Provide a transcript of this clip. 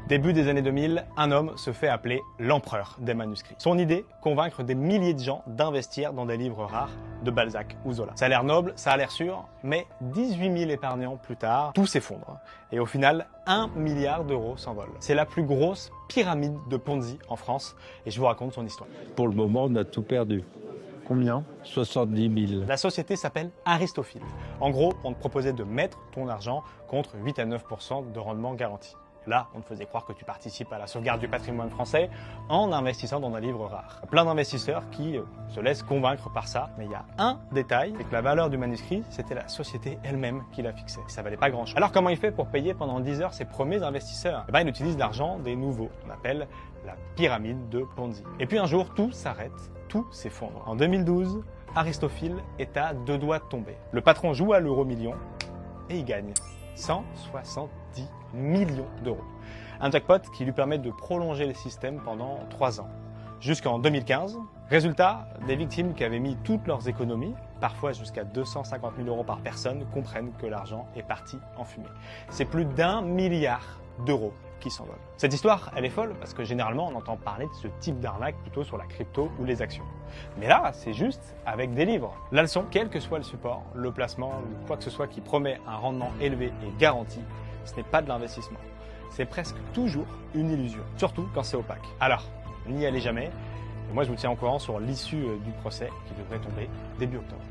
Début des années 2000, un homme se fait appeler l'empereur des manuscrits. Son idée, convaincre des milliers de gens d'investir dans des livres rares de Balzac ou Zola. Ça a l'air noble, ça a l'air sûr, mais 18 000 épargnants plus tard, tout s'effondre. Et au final, 1 milliard d'euros s'envolent. C'est la plus grosse pyramide de Ponzi en France, et je vous raconte son histoire. Pour le moment, on a tout perdu. Combien? 70 000. La société s'appelle Aristophil. En gros, on te proposait de mettre ton argent contre 8 à 9% de rendement garanti. Là, on te faisait croire que tu participes à la sauvegarde du patrimoine français en investissant dans un livre rare. Plein d'investisseurs qui se laissent convaincre par ça, mais il y a un détail, c'est que la valeur du manuscrit, c'était la société elle-même qui la fixait. Ça valait pas grand-chose. Alors comment il fait pour payer pendant 10 heures ses premiers investisseurs? Eh ben, il utilise l'argent des nouveaux, qu'on appelle la pyramide de Ponzi. Et puis un jour, tout s'arrête, tout s'effondre. En 2012, Aristophil est à 2 doigts de tomber. Le patron joue à l'euro million et il gagne 170 millions d'euros. Un jackpot qui lui permet de prolonger le système pendant 3 ans, jusqu'en 2015. Résultat, des victimes qui avaient mis toutes leurs économies, parfois jusqu'à 250 000 euros par personne, comprennent que l'argent est parti en fumée. C'est plus d'1 milliard d'euros qui s'envolent. Cette histoire, elle est folle parce que généralement on entend parler de ce type d'arnaque plutôt sur la crypto ou les actions. Mais là, c'est juste avec des livres. La leçon, quel que soit le support, le placement ou quoi que ce soit qui promet un rendement élevé et garanti, ce n'est pas de l'investissement. C'est presque toujours une illusion, surtout quand c'est opaque. Alors, n'y allez jamais. Et moi, je vous tiens au courant sur l'issue du procès qui devrait tomber début octobre.